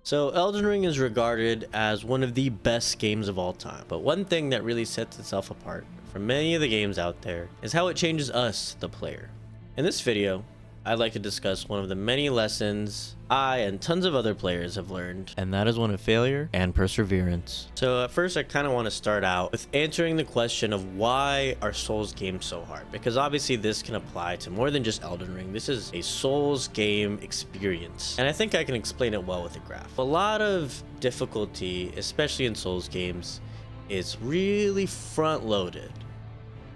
So Elden Ring is regarded as one of the best games of all time, but one thing that really sets itself apart from many of the games out there is how it changes us, the player. In this video, I'd like to discuss one of the many lessons I and tons of other players have learned, and that is one of failure and perseverance. So at first, I kind of want to start out with answering the question of why are Souls games so hard? Because obviously this can apply to more than just Elden Ring. This is a Souls game experience, and I think I can explain it well with a graph. A lot of difficulty, especially in Souls games, is really front-loaded.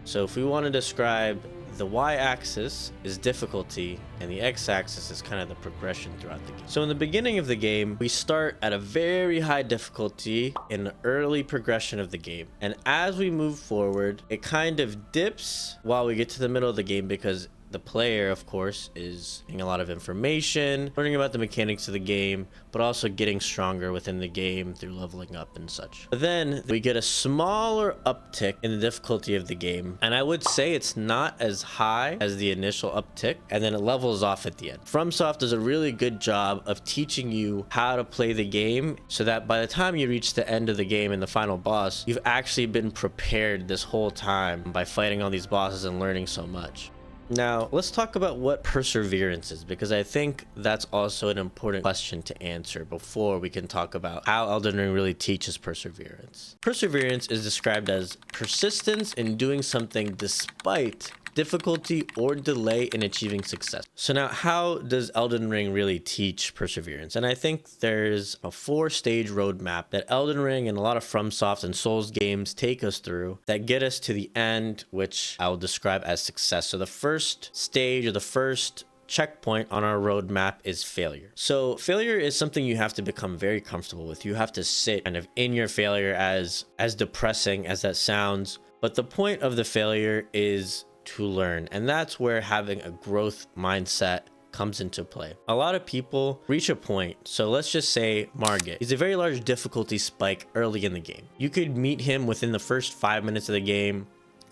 So if we want to describe, the y-axis is difficulty and the x-axis is kind of the progression throughout the game. So in the beginning of the game, we start at a very high difficulty in the early progression of the game. And as we move forward, it kind of dips while we get to the middle of the game, because the player, of course, is getting a lot of information, learning about the mechanics of the game, but also getting stronger within the game through leveling up and such. But then we get a smaller uptick in the difficulty of the game, and I would say it's not as high as the initial uptick, and then it levels off at the end. FromSoft does a really good job of teaching you how to play the game so that by the time you reach the end of the game and the final boss, you've actually been prepared this whole time by fighting all these bosses and learning so much. Now, let's talk about what perseverance is, because I think that's also an important question to answer before we can talk about how Elden Ring really teaches perseverance. Perseverance is described as persistence in doing something despite difficulty or delay in achieving success. So now, how does Elden Ring really teach perseverance? And I think there's a 4-stage roadmap that Elden Ring and a lot of FromSoft and Souls games take us through that get us to the end, which I'll describe as success. So the first stage, or the first checkpoint on our roadmap, is failure. So failure is something you have to become very comfortable with. You have to sit kind of in your failure, as depressing as that sounds. But the point of the failure is to learn, and that's where having a growth mindset comes into play. A lot of people reach a point, so let's just say Margit. He's a very large difficulty spike early in the game. You could meet him within the first 5 minutes of the game,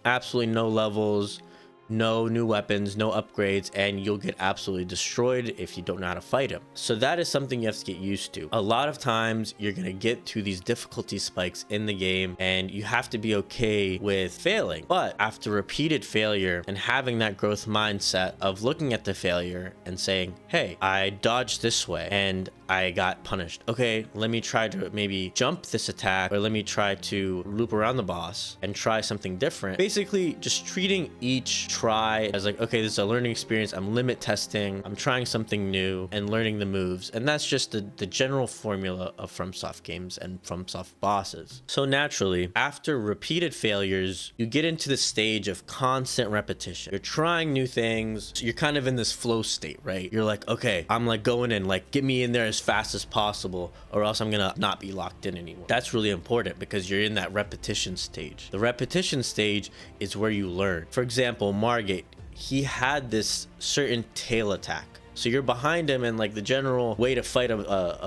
absolutely no levels, no new weapons, no upgrades, and you'll get absolutely destroyed if you don't know how to fight him. So that is something you have to get used to. A lot of times you're going to get to these difficulty spikes in the game, and you have to be okay with failing. But after repeated failure and having that growth mindset of looking at the failure and saying, hey, I dodged this way and I got punished. Okay, let me try to maybe jump this attack, or let me try to loop around the boss and try something different. Basically, just treating each try as like, okay, this is a learning experience. I'm limit testing, I'm trying something new and learning the moves. And that's just the general formula of FromSoft games and FromSoft bosses. So naturally, after repeated failures, you get into the stage of constant repetition. You're trying new things. So you're kind of in this flow state, right? You're like, okay, I'm like going in, like, get me in there as fast as possible, or else I'm gonna not be locked in anymore. That's really important because you're in that repetition stage. The repetition stage is where you learn. For example, Margit, he had this certain tail attack. So you're behind him, and like the general way to fight a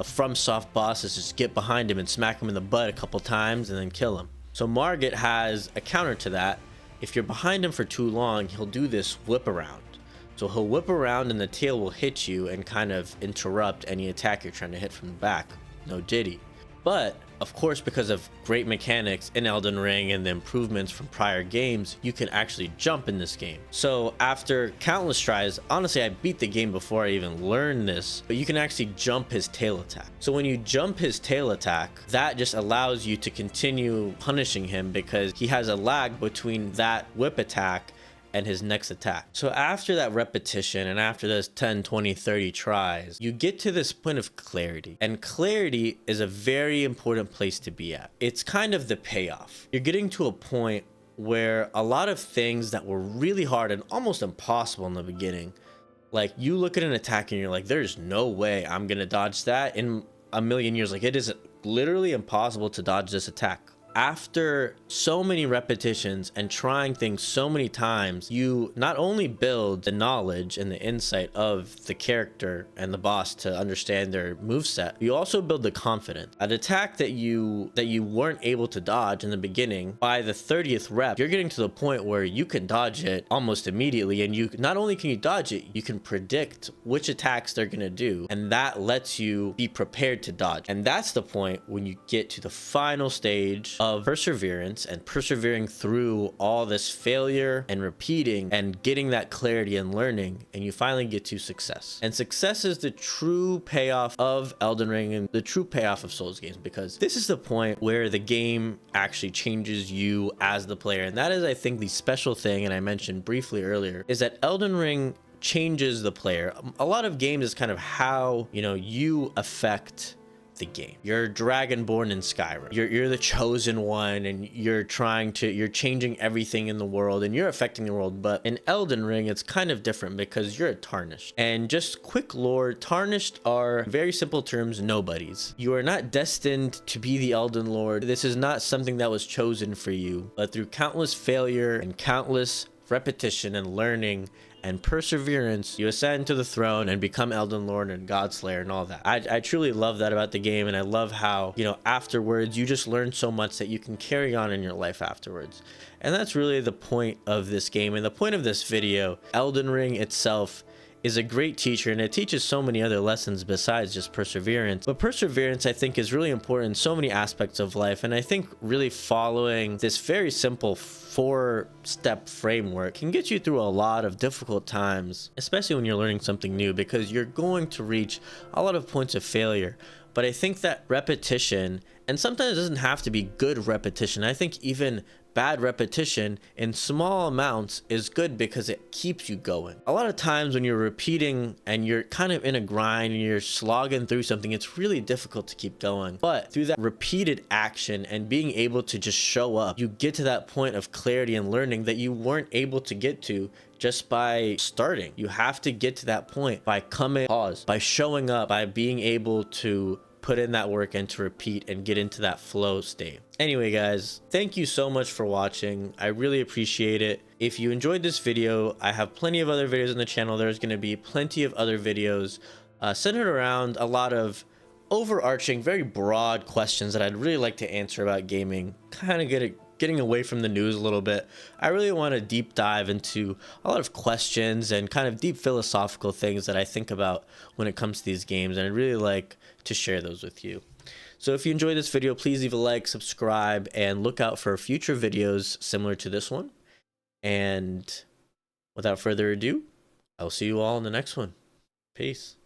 FromSoft boss is just get behind him and smack him in the butt a couple times and then kill him. So Margit has a counter to that. If you're behind him for too long, he'll do this whip around. So he'll whip around and the tail will hit you and kind of interrupt any attack you're trying to hit from the back. No diddy. But of course, because of great mechanics in Elden Ring and the improvements from prior games, you can actually jump in this game. So after countless tries, honestly, I beat the game before I even learned this, but you can actually jump his tail attack. So when you jump his tail attack, that just allows you to continue punishing him because he has a lag between that whip attack and his next attack. So after that repetition and after those 10, 20, 30 tries, you get to this point of clarity. And clarity is a very important place to be at. It's kind of the payoff. You're getting to a point where a lot of things that were really hard and almost impossible in the beginning, like you look at an attack and you're like, there's no way I'm gonna dodge that in a million years. Like, it is literally impossible to dodge this attack. after so many repetitions and trying things so many times, you not only build the knowledge and the insight of the character and the boss to understand their moveset, you also build the confidence. An attack that you weren't able to dodge in the beginning, by the 30th rep, you're getting to the point where you can dodge it almost immediately, and you not only can you dodge it, you can predict which attacks they're gonna do, and that lets you be prepared to dodge. And that's the point when you get to the final stage of perseverance and persevering through all this failure and repeating and getting that clarity and learning, and you finally get to success. And success is the true payoff of Elden Ring and the true payoff of Souls games, because this is the point where the game actually changes you as the player. And that is, I think, the special thing, and I mentioned briefly earlier, is that Elden Ring changes the player. A lot of games is kind of how, you know, you affect the game. You're dragonborn in Skyrim. You're the chosen one, and you're changing everything in the world, and you're affecting the world. But in Elden Ring, it's kind of different because you're a tarnished. And just quick lore, tarnished are, very simple terms, nobodies. You are not destined to be the Elden Lord. This is not something that was chosen for you, but through countless failure and countless repetition and learning and perseverance, you ascend to the throne and become Elden Lord and Godslayer and all that. I truly love that about the game, and I love how, you know, afterwards you just learn so much that you can carry on in your life afterwards. And that's really the point of this game and the point of this video. Elden Ring itself is a great teacher, and it teaches so many other lessons besides just perseverance. But perseverance, I think, is really important in so many aspects of life, and I think really following this very simple 4-step framework can get you through a lot of difficult times, especially when you're learning something new, because you're going to reach a lot of points of failure. But I think that repetition, and sometimes it doesn't have to be good repetition, I think even bad repetition in small amounts is good because it keeps you going. A lot of times when you're repeating and you're kind of in a grind and you're slogging through something, it's really difficult to keep going. But through that repeated action and being able to just show up, you get to that point of clarity and learning that you weren't able to get to just by starting. You have to get to that point by by showing up, by being able to put in that work and to repeat and get into that flow state. Anyway, guys, thank you so much for watching. I really appreciate it. If you enjoyed this video, I have plenty of other videos on the channel. There's going to be plenty of other videos centered around a lot of overarching, very broad questions that I'd really like to answer about gaming, kind of getting away from the news a little bit. I really want to deep dive into a lot of questions and kind of deep philosophical things that I think about when it comes to these games, and I'd really like to share those with you. So if you enjoyed this video, please leave a like, subscribe, and look out for future videos similar to this one. And without further ado, I'll see you all in the next one. Peace.